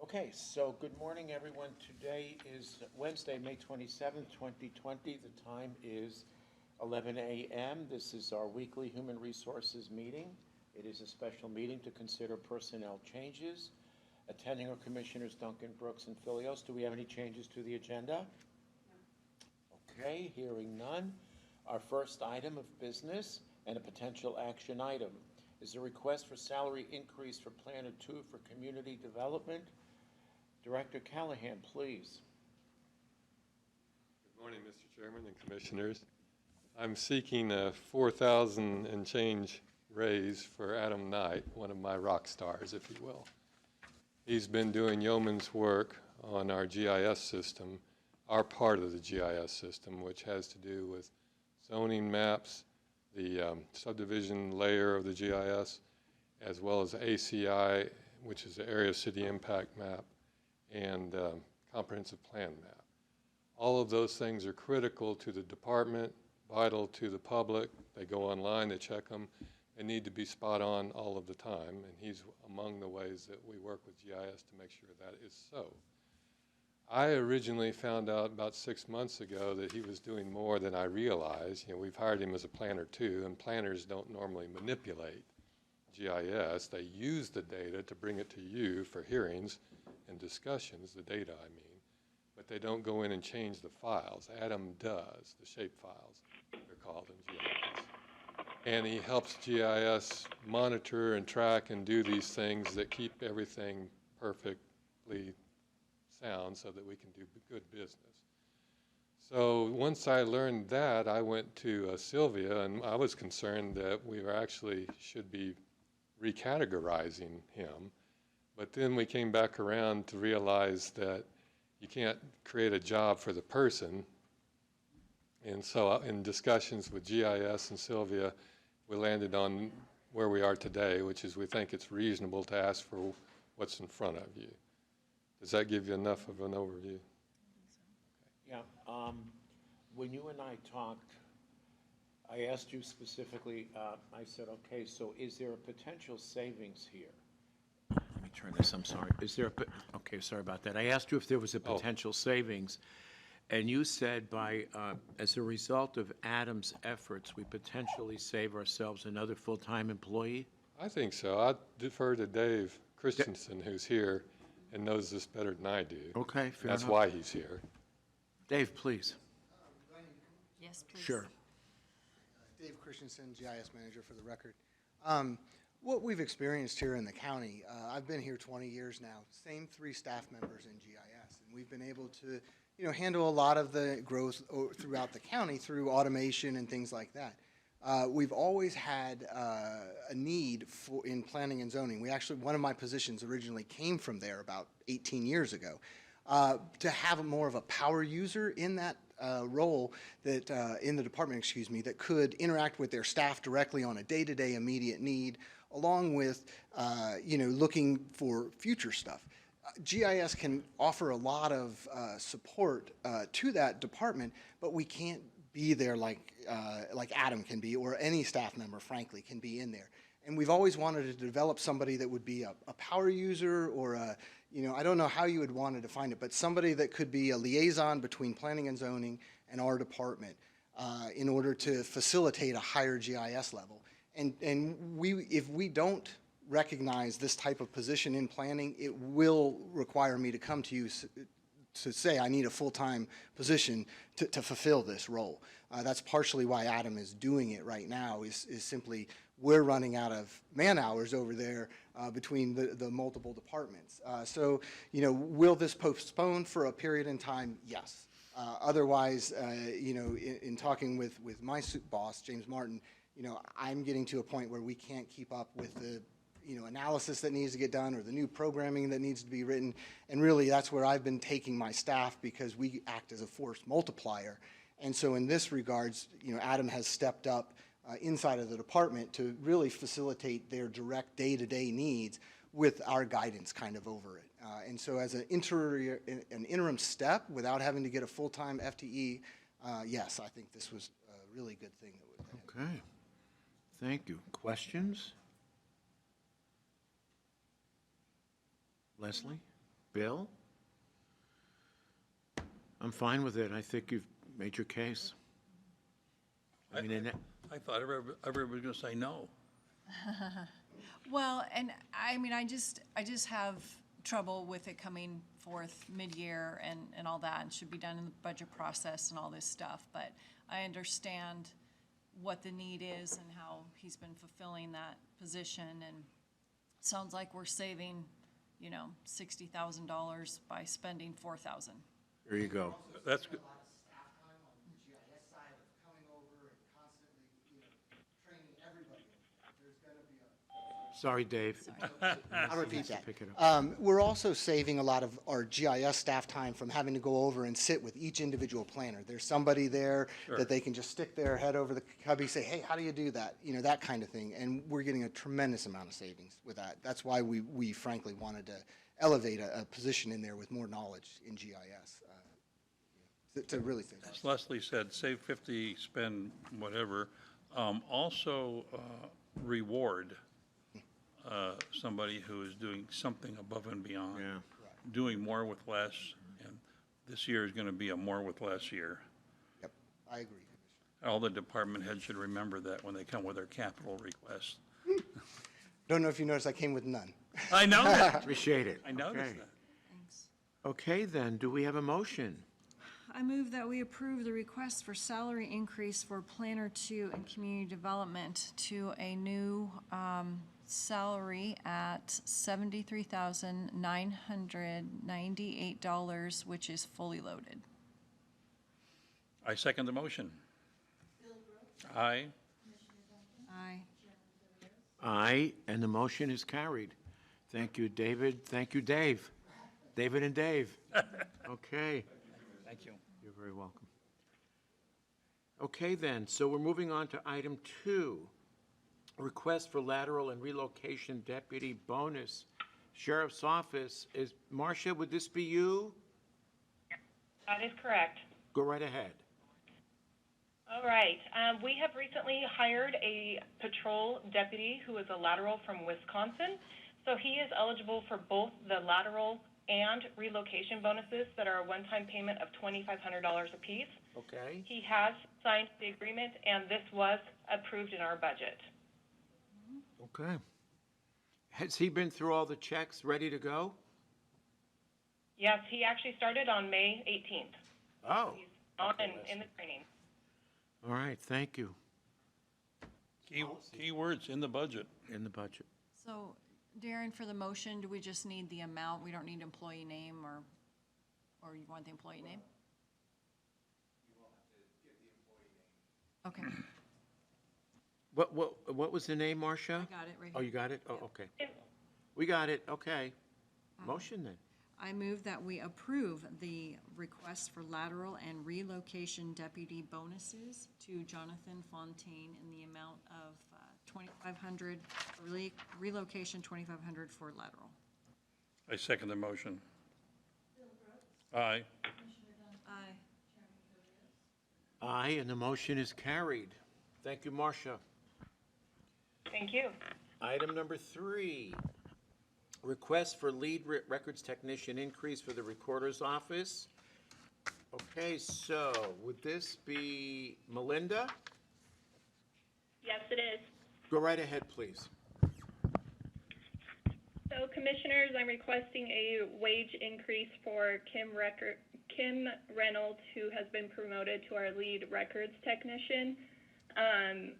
Okay, so good morning, everyone. Today is Wednesday, May 27th, 2020. The time is 11 a.m. This is our weekly Human Resources meeting. It is a special meeting to consider personnel changes. Attending are Commissioners Duncan, Brooks, and Filios. Do we have any changes to the agenda? Okay, hearing none. Our first item of business and a potential action item is a request for salary increase for Planner 2 for Community Development. Director Callahan, please. Good morning, Mr. Chairman and Commissioners. I'm seeking a 4,000 and change raise for Adam Knight, one of my rock stars, if you will. He's been doing yeoman's work on our GIS system, our part of the GIS system, which has to do with zoning maps, the subdivision layer of the GIS, as well as ACI, which is the Area City Impact Map, and comprehensive plan map. All of those things are critical to the department, vital to the public. They go online, they check them. They need to be spot on all of the time, and he's among the ways that we work with GIS to make sure that is so. I originally found out about 6 months ago that he was doing more than I realized. You know, we've hired him as a planner too, and planners don't normally manipulate GIS. They use the data to bring it to you for hearings and discussions, the data I mean, but they don't go in and change the files. Adam does, the shape files, they're called in GIS. And he helps GIS monitor and track and do these things that keep everything perfectly sound so that we can do good business. So once I learned that, I went to Sylvia, and I was concerned that we were actually should be recategorizing him. But then we came back around to realize that you can't create a job for the person. And so in discussions with GIS and Sylvia, we landed on where we are today, which is we think it's reasonable to ask for what's in front of you. Does that give you enough of an overview? Yeah, when you and I talked, I asked you specifically, I said, okay, so is there a potential savings here? Let me turn this, I'm sorry. Is there okay, sorry about that. I asked you if there was a potential savings, and you said as a result of Adam's efforts, we potentially save ourselves another full-time employee? I think so. I defer to Dave Christensen, who's here and knows this better than I do. Okay, fair That's enough. why he's here. Dave, please. Yes, please. Sure. Dave Christensen, GIS manager for the record. What we've experienced here in the county, I've been here 20 years now, same 3 staff members in GIS, and we've been able to, handle a lot of the growth throughout the county through automation and things like that. We've always had a need in planning and zoning. One of my positions originally came from there about 18 years ago. To have more of a power user in that role that in the department, that could interact with their staff directly on a day-to-day immediate need, along with looking for future stuff. GIS can offer a lot of support to that department, but we can't be there like Adam can be, or any staff member, frankly, can be in there. And we've always wanted to develop somebody that would be a power user, or I don't know how you would want to define it, but somebody that could be a liaison between planning and zoning and our department in order to facilitate a higher GIS level. And if we don't recognize this type of position in planning, it will require me to come to you to say I need a full-time position to fulfill this role. That's partially why Adam is doing it right now, is simply we're running out of man hours over there between the multiple departments. So, will this postpone for a period in time? Yes. Otherwise, in talking with my boss, James Martin, I'm getting to a point where we can't keep up with the analysis that needs to get done, or the new programming that needs to be written. And really, that's where I've been taking my staff, because we act as a force multiplier. And so in this regards, Adam has stepped up inside of the department to really facilitate their direct day-to-day needs with our guidance kind of over it. And so as an interim step, without having to get a full-time FTE, yes, I think this was a really good thing that would happen. Okay. Thank you. Questions? Leslie? Bill? I'm fine with it. I think you've made your case. I mean, and I thought everybody was going to say no. Well, and I mean, I just have trouble with it coming forth mid-year and all that, and should be done in the budget process and all this stuff. But I understand what the need is and how he's been fulfilling that position, and sounds like we're saving, $60,000 by spending $4,000. there you go. That's A good. lot of staff time on the GIS side of coming over and constantly, training everybody. There's gonna be a. Sorry, Dave. I'll repeat that. Pick it up. We're also saving a lot of our GIS staff time from having to go over and sit with each individual planner. There's somebody there that they can just stick their head over the cubby, say, hey, how do you do that? That kind of thing. And we're getting a tremendous amount of savings with that. That's why we frankly wanted to elevate a position in there with more knowledge in GIS to really save us. As Leslie said, save 50, spend whatever. Also, reward somebody who is doing something above and beyond. Yeah. Doing more with less, and this year is going to be a more with less year. Yep, I agree. All the department heads should remember that when they come with their capital requests. Don't know if you noticed, I came with none. I know that. Appreciate it. I noticed Okay. that. Thanks. Okay, then, do we have a motion? I move that we approve the request for salary increase for Planner 2 and Community Development to a new salary at $73,998, which is fully loaded. I second the motion. Aye. Aye. Aye, and the motion is carried. Thank you, David. Thank you, Dave. David and Dave. Okay. Thank you. You're very welcome. Okay, then, so we're moving on to item 2. Request for lateral and relocation deputy bonus. Sheriff's Office is, Marcia, would this be you? That is correct. Go right ahead. All right. We have recently hired a patrol deputy who is a lateral from Wisconsin. So he is eligible for both the lateral and relocation bonuses that are a one-time payment of $2,500 apiece. Okay. He has signed the agreement, and this was approved in our budget. Okay. Has he been through all the checks, ready to go? Yes, he actually started on May 18th. Oh. He's on Okay, and in the training. All right, thank you. Key words in the budget. In the budget. So, Darren, for the motion, do we just need the amount? We don't need employee name, or you want the employee name? You will have to give the employee name. Okay, What was the name, Marcia? I got it right Oh, here. you got it? Oh, okay. And We got it, okay. Motion then. I move that we approve the request for lateral and relocation deputy bonuses to Jonathan Fontaine in the amount of $2,500 for relocation, $2,500 for lateral. I second the motion. Aye. Aye. Aye, and the motion is carried. Thank you, Marcia. thank you. Item number 3, request for lead records technician increase for the recorder's office. Okay, so would this be Melinda? Yes, it is. Go right ahead, please. So, Commissioners, I'm requesting a wage increase for Kim Reynolds, who has been promoted to our lead records technician.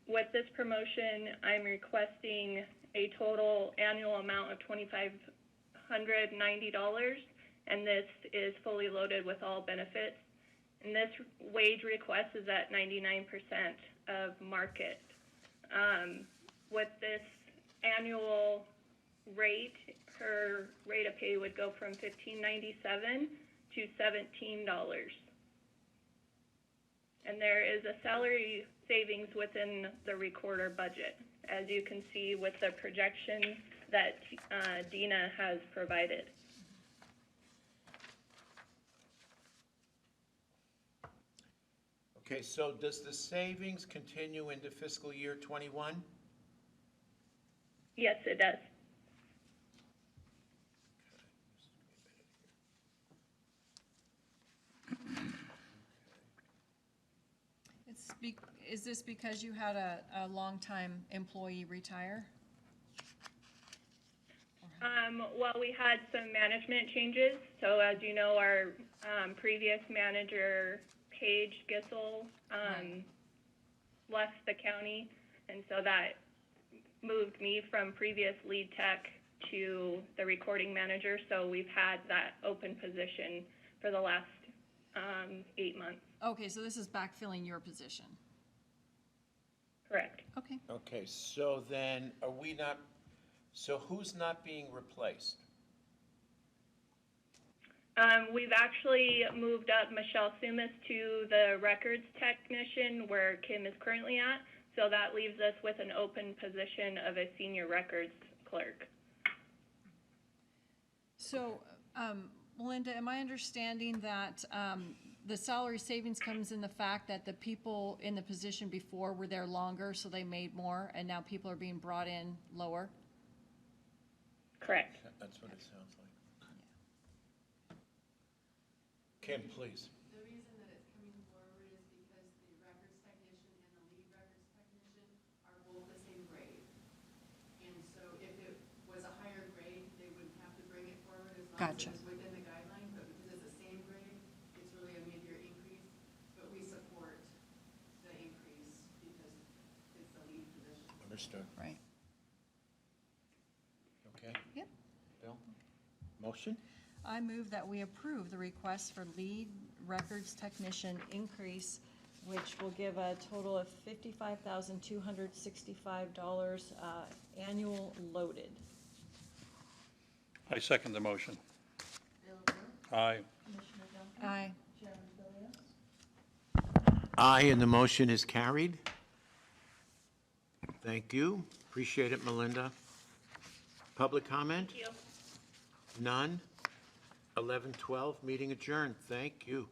With this promotion, I'm requesting a total annual amount of $2,590, and this is fully loaded with all benefits. And this wage request is at 99% of market. With this annual rate, her rate of pay would go from $15.97 to $17. And there is a salary savings within the recorder budget, as you can see with the projection that Dina has provided. Okay, so does the savings continue into fiscal year '21? Yes, it does. is this because you had a longtime employee retire? Well, we had some management changes. So as you know, our previous manager, Paige Gissel, left the county, and so that moved me from previous lead tech to the recording manager. So we've had that open position for the last 8 months. Okay, so this is backfilling your position. Correct. Okay. Okay, so then are we not, so who's not being replaced? We've actually moved up Michelle Sumas to the records technician where Kim is currently at. So that leaves us with an open position of a senior records clerk. So, Melinda, am I understanding that the salary savings comes in the fact that the people in the position before were there longer, so they made more, and now people are being brought in lower? Correct. That's what it sounds like. Kim, please. The reason that it's coming forward is because the records technician and the lead records technician are both the same grade. And so if it was a higher grade, they wouldn't have to bring it forward as long as Gotcha. it was within the guideline. But because it's the same grade, it's really a mid-year increase. But we support the increase because it's the lead position. Understood. Right. Okay. Yep. Bill? Motion? I move that we approve the request for lead records technician increase, which will give a total of $55,265 annual loaded. I second the motion. Aye. Aye. Aye, and the motion is carried. Thank you. Appreciate it, Melinda. Public comment? Thank you. None? 11:12, meeting adjourned. Thank you.